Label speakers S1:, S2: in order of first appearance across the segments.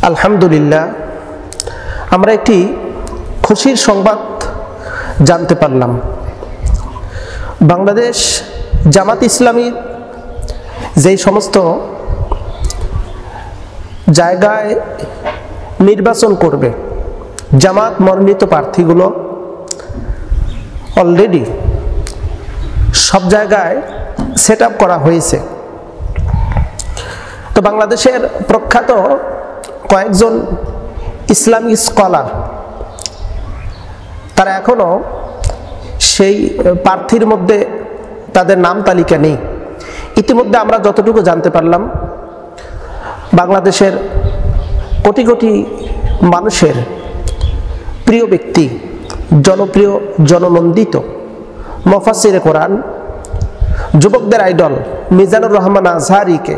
S1: আলহামদুলিল্লাহ, আমরা একটি খুশির সংবাদ জানতে পারলাম। বাংলাদেশ জামাত ইসলামী যেই সমস্ত জায়গায় নির্বাচন করবে, জামাত মনোনীত প্রার্থীগুলো অলরেডি সব জায়গায় সেট আপ করা হয়েছে। তো বাংলাদেশের প্রখ্যাত কয়েকজন ইসলামিক স্কলার তারা এখনো সেই প্রার্থীর মধ্যে তাদের নাম তালিকা নেই। ইতিমধ্যে আমরা যতটুকু জানতে পারলাম, বাংলাদেশের কোটি কোটি মানুষের প্রিয় ব্যক্তি, জনপ্রিয়, জননন্দিত মুফাসসিরে কোরআন, যুবকদের আইডল মিজানুর রহমান আজহারীকে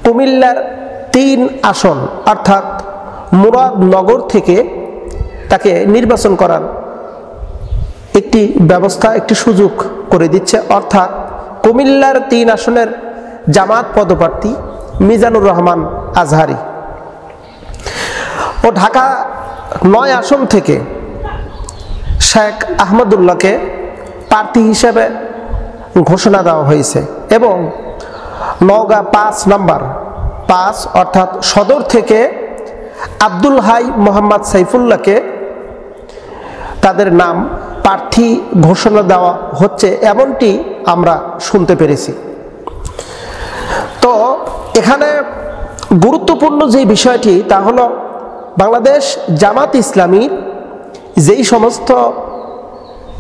S1: কুমিল্লার ৩ আসন অর্থাৎ মুরাদনগর থেকে তাকে নির্বাচন করার একটি ব্যবস্থা, একটি সুযোগ করে দিচ্ছে। অর্থাৎ কুমিল্লার ৩ আসনের জামাত পদপ্রার্থী মিজানুর রহমান আজহারী ও ঢাকা ৯ আসন থেকে শেখ আহমদুল্লাহকে প্রার্থী হিসেবে ঘোষণা দেওয়া হয়েছে এবং নওগাঁ ৫ অর্থাৎ সদর থেকে আব্দুল হাই মোহাম্মদ সাইফুল্লাহকে তাদের নাম প্রার্থী ঘোষণা দেওয়া হচ্ছে, এমনটি আমরা শুনতে পেরেছি। তো এখানে গুরুত্বপূর্ণ যে বিষয়টি তা হলো, বাংলাদেশ জামাত ইসলামীর যেই সমস্ত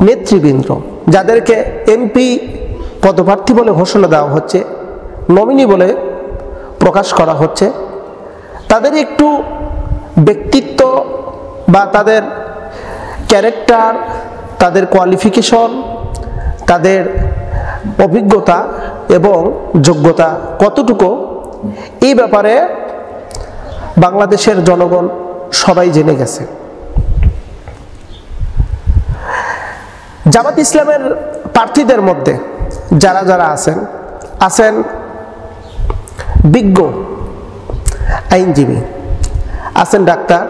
S1: নেতৃবৃন্দ যাদেরকে এমপি পদপ্রার্থী বলে ঘোষণা দেওয়া হচ্ছে, নমিনি বলে প্রকাশ করা হচ্ছে, তাদের একটু ব্যক্তিত্ব বা তাদের ক্যারেক্টার, তাদের কোয়ালিফিকেশন, তাদের অভিজ্ঞতা এবং যোগ্যতা কতটুকু, এই ব্যাপারে বাংলাদেশের জনগণ সবাই জেনে গেছে। জামাত ইসলামের প্রার্থীদের মধ্যে যারা যারা আছেন বিজ্ঞ আইনজীবী, আছেন ডাক্তার,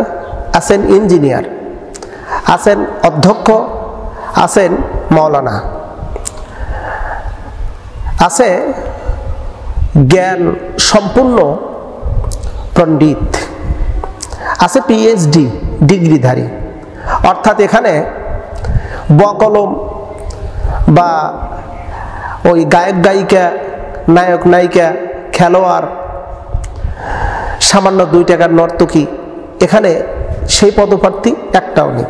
S1: আছেন ইঞ্জিনিয়ার, আছেন অধ্যক্ষ, আছেন মাওলানা, আছে জ্ঞান সম্পূর্ণ পণ্ডিত, আছে পিএইচডি ডিগ্রিধারী। অর্থাৎ এখানে বকলম বা ওই গায়ক গায়িকা, নায়ক নায়িকা, খেলোয়াড়, সামান্য 2 টাকার নর্তকী, এখানে সেই পদপ্রার্থী একটাও নেই।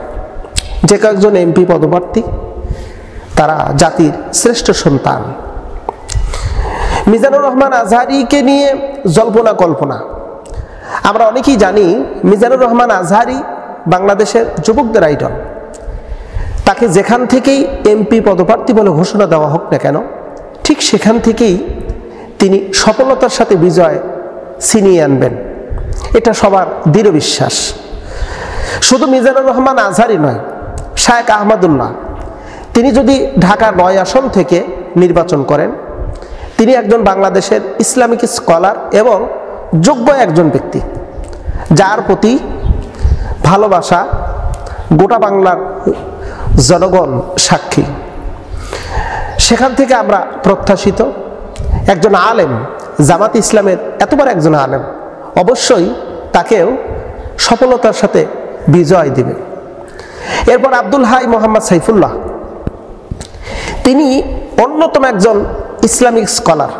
S1: যে কয়েকজন এমপি পদপ্রার্থী তারা জাতির শ্রেষ্ঠ সন্তান। মিজানুর রহমান আজহারীকে নিয়ে জল্পনা কল্পনা, আমরা অনেকেই জানি মিজানুর রহমান আজহারী বাংলাদেশের যুবকদের আইডল। তাকে যেখান থেকেই এমপি পদপ্রার্থী বলে ঘোষণা দেওয়া হোক না কেন, ঠিক সেখান থেকেই তিনি সফলতার সাথে বিজয় ছিনিয়ে আনবেন, এটা সবার দৃঢ় বিশ্বাস। শুধু মিজানুর রহমান আজহারী নয়, শেখ আহমদুল্লাহ তিনি যদি ঢাকা ৯ আসন থেকে নির্বাচন করেন, তিনি একজন বাংলাদেশের ইসলামিক স্কলার এবং যোগ্য একজন ব্যক্তি, যার প্রতি ভালোবাসা গোটা বাংলার জনগণ সাক্ষী। সেখান থেকে আমরা প্রত্যাশিত একজন আলেম, জামাত ইসলামের এতবার একজন আলেম, অবশ্যই তাকেও সফলতার সাথে বিজয় দিবে। এরপর আব্দুল হাই মোহাম্মদ সাইফুল্লাহ, তিনি অন্যতম একজন ইসলামিক স্কলার,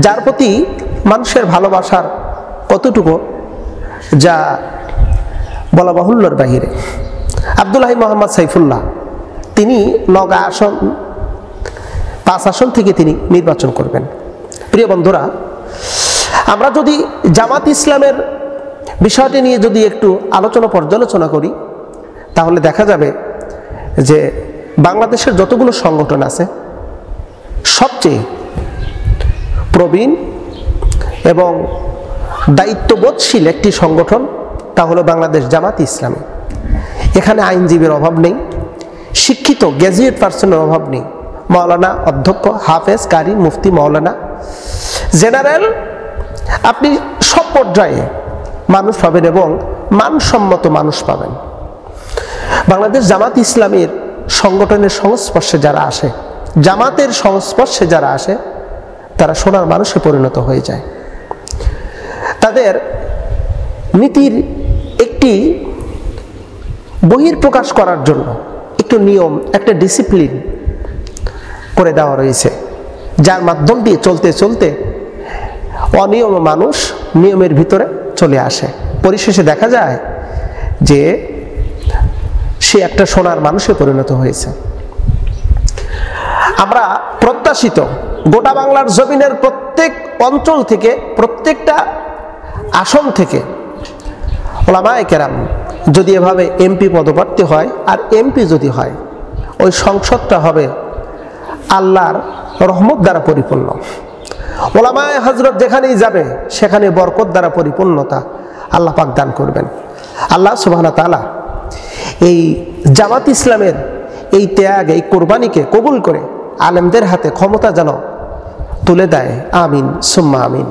S1: যার প্রতি মানুষের ভালোবাসার কতটুকু যা বলা বাহুল্যর বাহিরে। আব্দুল হাই মোহাম্মদ সাইফুল্লাহ তিনি নওগাঁ আসন ৫ আসন থেকে তিনি নির্বাচন করবেন। প্রিয় বন্ধুরা, আমরা যদি জামাত ইসলামের বিষয়টি নিয়ে যদি একটু আলোচনা পর্যালোচনা করি, তাহলে দেখা যাবে যে বাংলাদেশের যতগুলো সংগঠন আছে, সবচেয়ে প্রবীণ এবং দায়িত্ববোধশীল একটি সংগঠন তা হলো বাংলাদেশ জামাত ইসলামী। এখানে আইনজীবীর অভাব নেই, শিক্ষিত গ্র্যাজুয়েট পার্সনের অভাব নেই, মাওলানা, অধ্যক্ষ, হাফেজ, কারি, মুফতি, মাওলানা, জেনারেল, আপনি সব পর্যায়ে মানুষ পাবেন এবং মানসম্মত মানুষ পাবেন। বাংলাদেশ জামাত ইসলামীর সংগঠনের সংস্পর্শে যারা আসে, জামাতের সংস্পর্শে যারা আসে, তারা সোনার মানুষে পরিণত হয়ে যায়। তাদের নীতির একটি বহিঃপ্রকাশ করার জন্য একটু নিয়ম, একটা ডিসিপ্লিন করে দেওয়া রয়েছে, যার মাধ্যম দিয়ে চলতে চলতে অনিয়ম মানুষ নিয়মের ভিতরে চলে আসে। পরিশেষে দেখা যায় যে সে একটা সোনার মানুষে পরিণত হয়েছে। আমরা প্রত্যাশিত গোটা বাংলার জমিনের প্রত্যেক অঞ্চল থেকে, প্রত্যেকটা আসন থেকে ওলামায়ে কেরাম যদি এভাবে এমপি পদপ্রার্থী হয়, আর এমপি যদি হয়, ওই সংসদটা হবে আল্লাহর রহমত দ্বারা পরিপূর্ণ। ওলামায়ে হযরত যেখানেই যাবে সেখানে বরকত দ্বারা পরিপূর্ণতা আল্লাহ পাক দান করবেন। আল্লাহ সুবহানাহু ওয়া তাআলা এই জামাত ইসলামের এই ত্যাগ, এই কোরবানিকে কবুল করে আলেমদের হাতে ক্ষমতা যেন তুলে দেয়। আমিন সুম্মা আমিন।